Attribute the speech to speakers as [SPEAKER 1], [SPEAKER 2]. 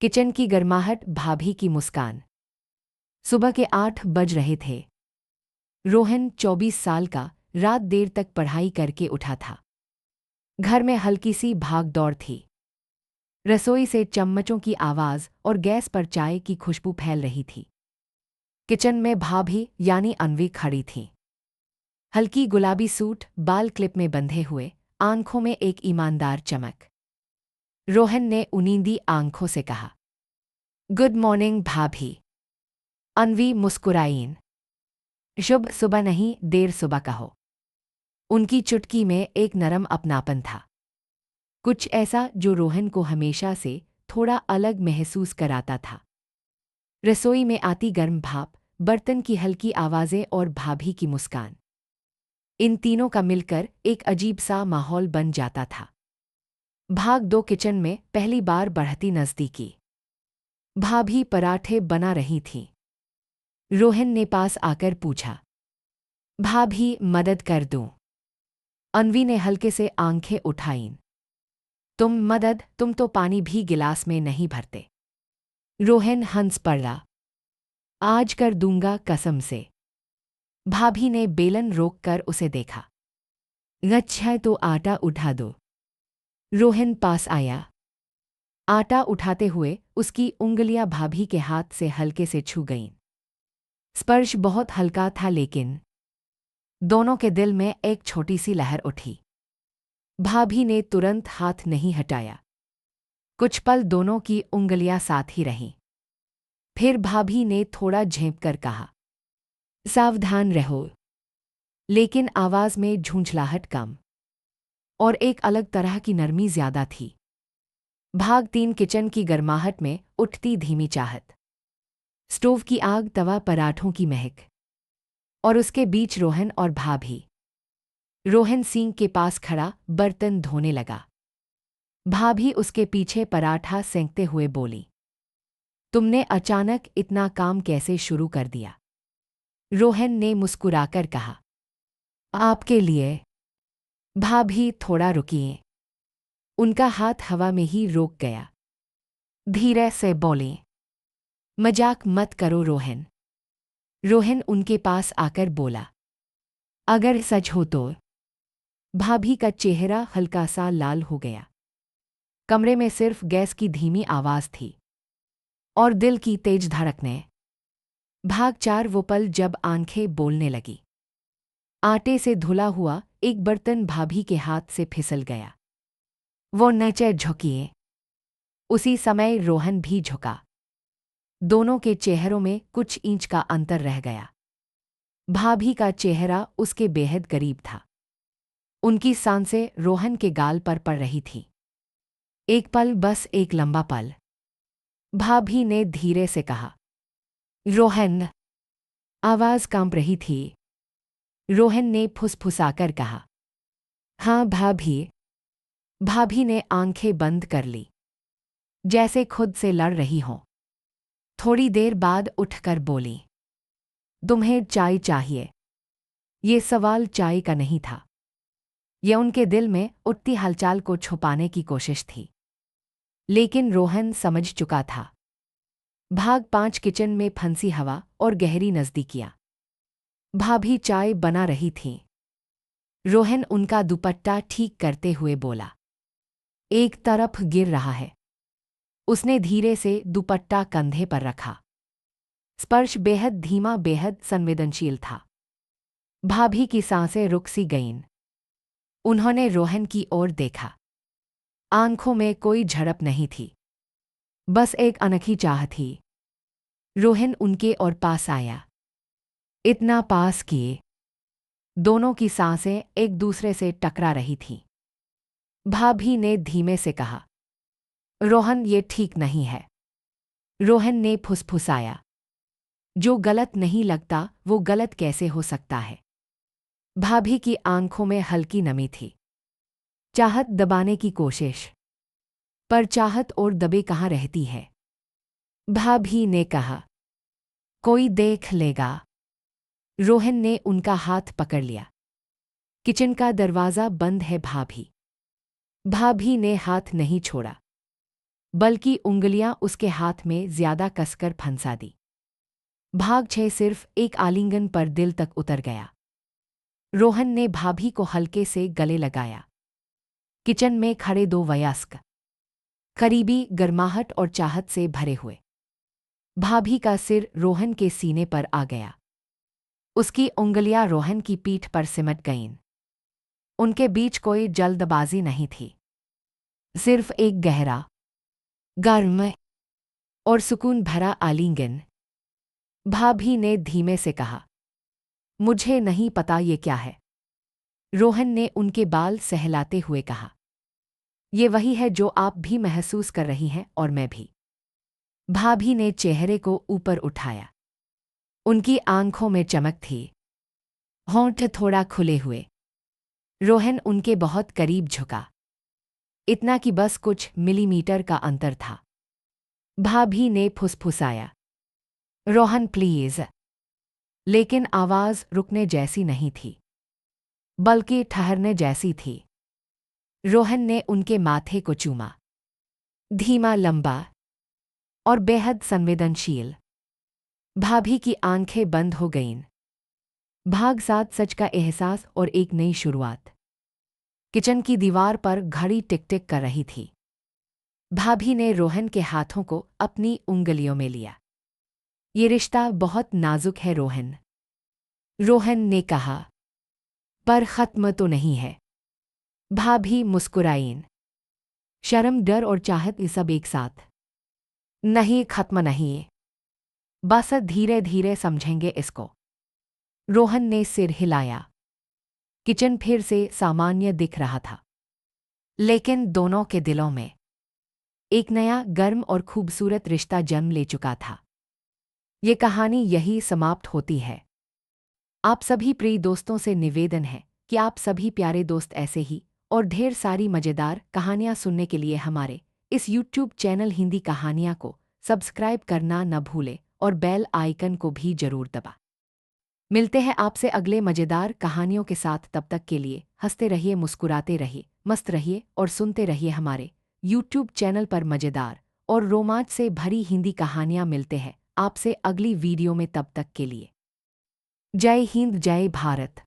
[SPEAKER 1] Kitchen की गर्माहट, भाभी की मुस्कान। सुबह के 8 बज रहे थे। रोहन 24 साल का रात देर तक पढ़ाई करके उठा था। घर में हल्की सी भाग दौड़ थी। रसोई से चम्मचों की आवाज़ और गैस पर चाय की खुशबू फैल रही थी। किचन में भाभी यानी अन्वी खड़ी थी। हल्की गुलाबी सूट, बाल क्लिप में बंधे हुए, आंखों में एक ईमानदार चमक। रोहन ने उनींदी आंखों से कहा, गुड मॉर्निंग भाभी। अन्वी मुस्कुराईन। शुभ सुबह नहीं, देर सुबह कहो। उनकी चुटकी में एक नरम अपनापन था, कुछ ऐसा जो रोहन को हमेशा से थोड़ा अलग महसूस कराता था। रसोई में आती गर्म भाप, बर्तन की हल्की आवाज़ें और भाभी की मुस्कान, इन तीनों का मिलकर एक अजीब सा माहौल बन जाता था। भाग दो किचन में पहली बार बढ़ती नज़दीकी। भाभी पराठे बना रही थीं। रोहन ने पास आकर पूछा, भाभी मदद कर दूं? अन्वी ने हल्के से आंखें उठाईं। तुम मदद? तुम तो पानी भी गिलास में नहीं भरते। रोहन हंस पड़ा। आज कर दूंगा कसम से। भाभी ने बेलन रोककर उसे देखा। अच्छा तो आटा उठा दो। रोहन पास आया। आटा उठाते हुए उसकी उंगलियां भाभी के हाथ से हल्के से छू गईं। स्पर्श बहुत हल्का था, लेकिन दोनों के दिल में एक छोटी सी लहर उठी। भाभी ने तुरंत हाथ नहीं हटाया। कुछ पल दोनों की उंगलियां साथ ही रहीं। फिर भाभी ने थोड़ा झेंपकर कहा, सावधान रहो। लेकिन आवाज में झूंझलाहट कम और एक अलग तरह की नरमी ज्यादा थी। भाग 3 किचन की गर्माहट में उठती धीमी चाहत, स्टोव की आग, तवा, पराठों की महक, और उसके बीच रोहन और भाभी। रोहन सिंक के पास खड़ा बर्तन धोने लगा। भाभी उसके पीछे पराठा सेंकते हुए बोली, तुमने अचानक इतना काम कैसे शुरू कर दिया? रोहन ने मुस्कुराकर कहा, आपके लिए। भाभी थोड़ा रुकिए। उनका हाथ हवा में ही रोक गया। धीरे से बोले, मजाक मत करो रोहन। रोहन उनके पास आकर बोला, अगर सच हो तो? भाभी का चेहरा हल्का सा लाल हो गया। कमरे में सिर्फ गैस की धीमी आवाज थी और दिल की तेज धड़कनें। भाग 4 वो पल जब आंखें बोलने लगी। आटे से धुला हुआ एक बर्तन भाभी के हाथ से फिसल गया। वो नीचे झुकिए। उसी समय रोहन भी झुका। दोनों के चेहरों में कुछ इंच का अंतर रह गया। भाभी का चेहरा उसके बेहद करीब था। उनकी सांसें रोहन के गाल पर पड़ रही थीं। एक पल, बस एक लंबा पल। भाभी ने धीरे से कहा, रोहन। आवाज कांप रही थी। रोहन ने फुसफुसाकर कहा, हाँ भाभी। भाभी ने आंखें बंद कर ली, जैसे खुद से लड़ रही हों। थोड़ी देर बाद उठकर बोली, तुम्हें चाय चाहिए? ये सवाल चाय का नहीं था। यह उनके दिल में उठती हलचल को छुपाने की कोशिश थी। लेकिन रोहन समझ चुका था। भाग 5 किचन में फंसी हवा और गहरी नज़दीकियां। भाभी चाय बना रही थीं। रोहन उनका दुपट्टा ठीक करते हुए बोला, एक तरफ गिर रहा है। उसने धीरे से दुपट्टा कंधे पर रखा। स्पर्श बेहद धीमा, बेहद संवेदनशील था। भाभी की सांसें रुक सी गईं। उन्होंने रोहन की ओर देखा। आंखों में कोई झड़प नहीं थी, बस एक अनोखी चाह थी। रोहन उनके और पास आया। इतना पास किए दोनों की सांसें एक दूसरे से टकरा रही थीं। भाभी ने धीमे से कहा, रोहन ये ठीक नहीं है। रोहन ने फुसफुसाया, जो गलत नहीं लगता वो गलत कैसे हो सकता है? भाभी की आंखों में हल्की नमी थी। चाहत दबाने की कोशिश, पर चाहत और दबे कहाँ रहती है? भाभी ने कहा, कोई देख लेगा। रोहन ने उनका हाथ पकड़ लिया। किचन का दरवाज़ा बंद है भाभी। भाभी ने हाथ नहीं छोड़ा। बल्कि उंगलियां उसके हाथ में ज्यादा कसकर फंसा दी। भाग 6 सिर्फ एक आलिंगन पर दिल तक उतर गया। रोहन ने भाभी को हल्के से गले लगाया। किचन में खड़े दो वयस्क करीबी गर्माहट और चाहत से भरे हुए। भाभी का सिर रोहन के सीने पर आ गया। उसकी उंगलियां रोहन की पीठ पर सिमट गईं। उनके बीच कोई जल्दबाजी नहीं थी, सिर्फ एक गहरा, गर्म और सुकून भरा आलिंगन। भाभी ने धीमे से कहा, मुझे नहीं पता ये क्या है। रोहन ने उनके बाल सहलाते हुए कहा, ये वही है जो आप भी महसूस कर रही हैं और मैं भी। भाभी ने चेहरे को ऊपर उठाया। उनकी आंखों में चमक थी, होंठ थोड़ा खुले हुए। रोहन उनके बहुत करीब झुका, इतना कि बस कुछ मिलीमीटर का अंतर था। भाभी ने फुसफुसाया, रोहन प्लीज। लेकिन आवाज रुकने जैसी नहीं थी, बल्कि ठहरने जैसी थी। रोहन ने उनके माथे को चूमा, धीमा, लंबा और बेहद संवेदनशील। भाभी की आंखें बंद हो गईं। भाग 7 सच का एहसास और एक नई शुरुआत। किचन की दीवार पर घड़ी टिक टिक कर रही थी। भाभी ने रोहन के हाथों को अपनी उंगलियों में लिया। ये रिश्ता बहुत नाजुक है रोहन। रोहन ने कहा, पर खत्म तो नहीं है। भाभी मुस्कुराईं। शर्म, डर और चाहत, ये सब एक साथ। नहीं, खत्म नहीं, बस धीरे धीरे समझेंगे इसको। रोहन ने सिर हिलाया। किचन फिर से सामान्य दिख रहा था, लेकिन दोनों के दिलों में एक नया, गर्म और खूबसूरत रिश्ता जन्म ले चुका था। ये कहानी यही समाप्त होती है। आप सभी प्रिय दोस्तों से निवेदन है कि आप सभी प्यारे दोस्त ऐसे ही और ढेर सारी मज़ेदार कहानियां सुनने के लिए हमारे इस YouTube चैनल हिंदी कहानियां को सब्सक्राइब करना न भूलें और बेल आइकन को भी जरूर दबा। मिलते हैं आपसे अगले मज़ेदार कहानियों के साथ। तब तक के लिए हंसते रहिए, मुस्कुराते रहिए, मस्त रहिए और सुनते रहिए हमारे YouTube चैनल पर मज़ेदार और रोमांच से भरी हिंदी कहानियां। मिलते हैं आपसे अगली वीडियो में, तब तक के लिए जय हिंद, जय भारत।